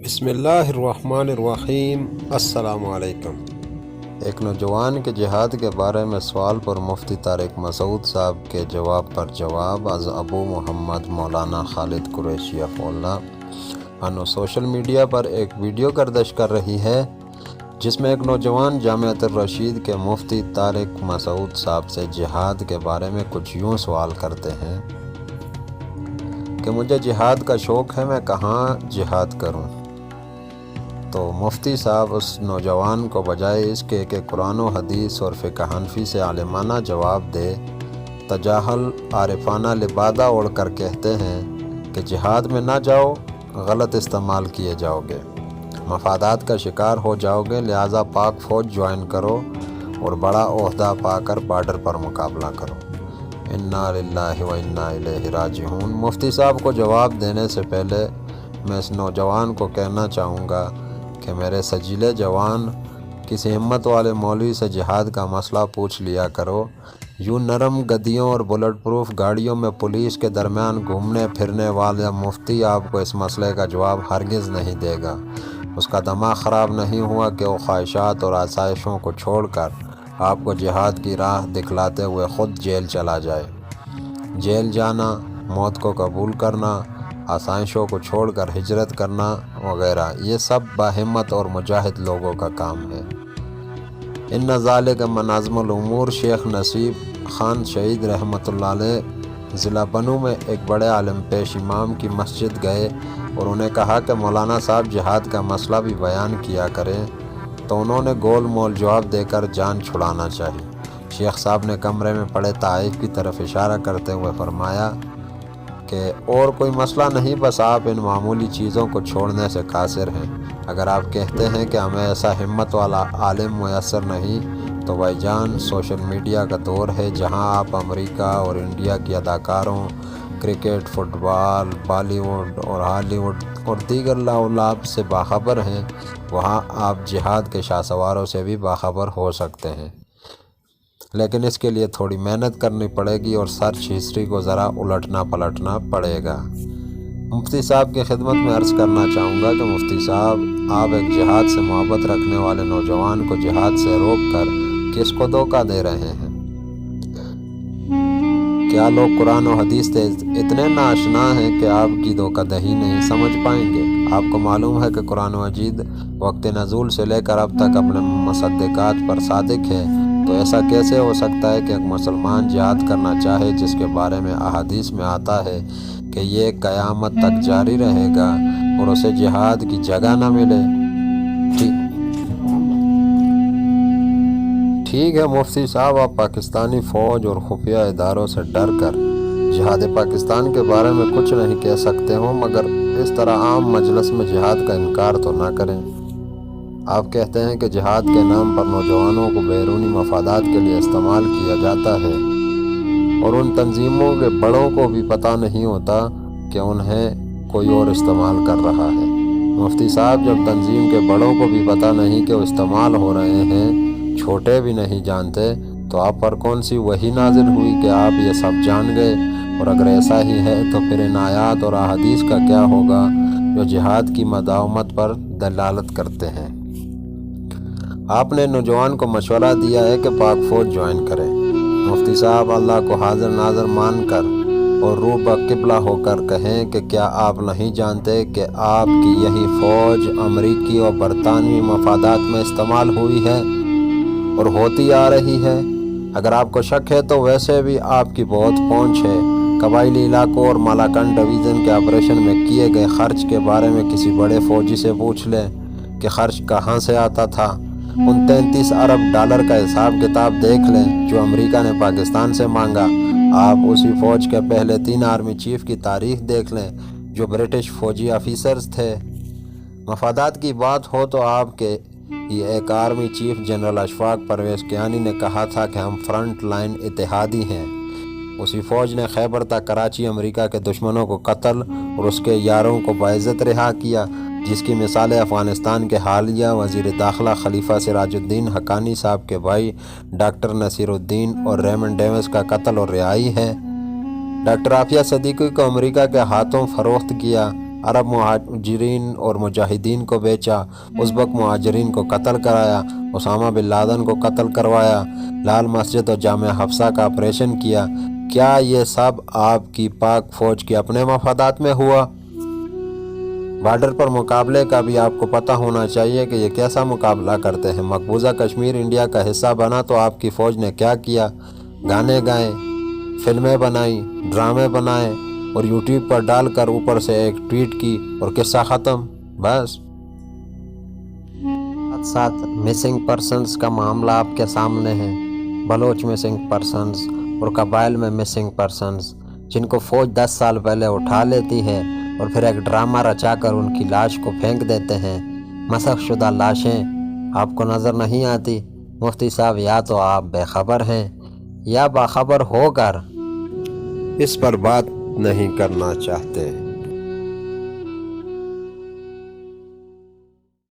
بسم اللہ الرحمن الرحیم۔ السلام علیکم۔ ایک نوجوان کے جہاد کے بارے میں سوال پر مفتی طارق مسعود صاحب کے جواب پر جواب از ابو محمد مولانا خالد قریشی اللہ انو سوشل میڈیا پر ایک ویڈیو گردش کر رہی ہے جس میں ایک نوجوان جامعۃ الرشید کے مفتی طارق مسعود صاحب سے جہاد کے بارے میں کچھ یوں سوال کرتے ہیں کہ مجھے جہاد کا شوق ہے، میں کہاں جہاد کروں؟ تو مفتی صاحب اس نوجوان کو بجائے اس کے کہ قرآن و حدیث اور فقہ حنفی سے عالمانہ جواب دے، تجاہل عارفانہ لبادہ اوڑھ کر کہتے ہیں کہ جہاد میں نہ جاؤ، غلط استعمال کیے جاؤ گے، مفادات کا شکار ہو جاؤ گے، لہٰذا پاک فوج جوائن کرو اور بڑا عہدہ پا کر بارڈر پر مقابلہ کرو۔ انا للہ و انا الیہ راجعون۔ مفتی صاحب کو جواب دینے سے پہلے میں اس نوجوان کو کہنا چاہوں گا کہ میرے سجیلے جوان، کسی ہمت والے مولوی سے جہاد کا مسئلہ پوچھ لیا کرو۔ یوں نرم گدیوں اور بلٹ پروف گاڑیوں میں پولیس کے درمیان گھومنے پھرنے والا مفتی آپ کو اس مسئلے کا جواب ہرگز نہیں دے گا۔ اس کا دماغ خراب نہیں ہوا کہ وہ خواہشات اور آسائشوں کو چھوڑ کر آپ کو جہاد کی راہ دکھلاتے ہوئے خود جیل چلا جائے۔ جیل جانا، موت کو قبول کرنا، آسائشوں کو چھوڑ کر ہجرت کرنا وغیرہ، یہ سب باہمت اور مجاہد لوگوں کا کام ہے۔ ان ذالک من عزم الامور۔ شیخ نصیب خان شہید رحمۃ اللہ علیہ ضلع بنوں میں ایک بڑے عالم پیش امام کی مسجد گئے اور انہیں کہا کہ مولانا صاحب جہاد کا مسئلہ بھی بیان کیا کریں، تو انہوں نے گول مول جواب دے کر جان چھڑانا چاہی۔ شیخ صاحب نے کمرے میں پڑے تحائف کی طرف اشارہ کرتے ہوئے فرمایا کہ اور کوئی مسئلہ نہیں، بس آپ ان معمولی چیزوں کو چھوڑنے سے قاصر ہیں۔ اگر آپ کہتے ہیں کہ ہمیں ایسا ہمت والا عالم میسر نہیں تو بھائی جان، سوشل میڈیا کا دور ہے جہاں آپ امریکہ اور انڈیا کی اداکاروں، cricket, football, Bollywood اور ہالی ووڈ اور دیگر لاعلاب سے باخبر ہیں، وہاں آپ جہاد کے شاہ سواروں سے بھی باخبر ہو سکتے ہیں، لیکن اس کے لیے تھوڑی محنت کرنی پڑے گی اور سرچ ہسٹری کو ذرا الٹنا پلٹنا پڑے گا۔ مفتی صاحب کی خدمت میں عرض کرنا چاہوں گا کہ مفتی صاحب، آپ ایک جہاد سے محبت رکھنے والے نوجوان کو جہاد سے روک کر کس کو دھوکہ دے رہے ہیں؟ کیا لوگ قرآن و حدیث سے اتنے ناآشنا ہیں کہ آپ کی دھوکہ دہی نہیں سمجھ پائیں گے؟ آپ کو معلوم ہے کہ قرآن مجید وقت نزول سے لے کر اب تک اپنے مصدقات پر صادق ہے، تو ایسا کیسے ہو سکتا ہے کہ ایک مسلمان جہاد کرنا چاہے جس کے بارے میں احادیث میں آتا ہے کہ یہ قیامت تک جاری رہے گا اور اسے جہاد کی جگہ نہ ملے؟ ٹھیک ہے مفتی صاحب، آپ پاکستانی فوج اور خفیہ اداروں سے ڈر کر جہاد پاکستان کے بارے میں کچھ نہیں کہہ سکتے ہوں، مگر اس طرح عام مجلس میں جہاد کا انکار تو نہ کریں۔ آپ کہتے ہیں کہ جہاد کے نام پر نوجوانوں کو بیرونی مفادات کے لیے استعمال کیا جاتا ہے اور ان تنظیموں کے بڑوں کو بھی پتہ نہیں ہوتا کہ انہیں کوئی اور استعمال کر رہا ہے۔ مفتی صاحب، جب تنظیم کے بڑوں کو بھی پتہ نہیں کہ وہ استعمال ہو رہے ہیں، چھوٹے بھی نہیں جانتے، تو آپ پر کون سی وحی نازل ہوئی کہ آپ یہ سب جان گئے؟ اور اگر ایسا ہی ہے تو پھر ان آیات اور احادیث کا کیا ہوگا جو جہاد کی مداومت پر دلالت کرتے ہیں؟ آپ نے نوجوان کو مشورہ دیا ہے کہ پاک فوج جوائن کرے۔ مفتی صاحب، اللہ کو حاضر ناظر مان کر اور روح قبلہ ہو کر کہیں کہ کیا آپ نہیں جانتے کہ آپ کی یہی فوج امریکی اور برطانوی مفادات میں استعمال ہوئی ہے اور ہوتی آ رہی ہے؟ اگر آپ کو شک ہے تو ویسے بھی آپ کی بہت پہنچ ہے۔ قبائلی علاقوں اور مالاکنڈ ڈویژن کے آپریشن میں کیے گئے خرچ کے بارے میں کسی بڑے فوجی سے پوچھ لیں کہ خرچ کہاں سے آتا تھا۔ ان 33 ارب ڈالر کا حساب کتاب دیکھ لیں جو امریکہ نے پاکستان سے مانگا۔ آپ اسی فوج کے پہلے 3 آرمی چیف کی تاریخ دیکھ لیں جو برٹش فوجی آفیسرز تھے۔ مفادات کی بات ہو تو آپ کے یہ ایک army chief general Ashfaq Pervez Kayani نے کہا تھا کہ ہم فرنٹ لائن اتحادی ہیں۔ اسی فوج نے خیبر تا کراچی امریکہ کے دشمنوں کو قتل اور اس کے یاروں کو باعزت رہا کیا، جس کی مثالیں افغانستان کے حالیہ وزیر داخلہ خلیفہ سراج الدین حقانی صاحب کے بھائی ڈاکٹر نصیر الدین اور ریمنڈ ڈیوس کا قتل اور رہائی ہے۔ ڈاکٹر عافیہ صدیقی کو امریکہ کے ہاتھوں فروخت کیا، عرب مہاجرین اور مجاہدین کو بیچا، ازبک مہاجرین کو قتل کرایا، اسامہ بن لادن کو قتل کروایا، لال مسجد اور جامعہ حفصہ کا آپریشن کیا، کیا یہ سب آپ کی پاک فوج کے اپنے مفادات میں ہوا؟ بارڈر پر مقابلے کا بھی آپ کو پتہ ہونا چاہیے کہ یہ کیسا مقابلہ کرتے ہیں۔ مقبوضہ کشمیر انڈیا کا حصہ بنا تو آپ کی فوج نے کیا کیا؟ گانے گائے، فلمیں بنائیں، ڈرامے بنائے اور یوٹیوب پر ڈال کر اوپر سے ایک ٹویٹ کی اور قصہ ختم، بس۔ ساتھ مسنگ پرسنز کا معاملہ آپ کے سامنے ہے، بلوچ مسنگ پرسنز اور قبائل میں مسنگ پرسنز جن کو فوج 10 سال پہلے اٹھا لیتی ہے اور پھر ایک ڈرامہ رچا کر ان کی لاش کو پھینک دیتے ہیں۔ مسخ شدہ لاشیں آپ کو نظر نہیں آتی؟ مفتی صاحب، یا تو آپ بے خبر ہیں یا باخبر ہو کر اس پر بات نہیں کرنا چاہتے۔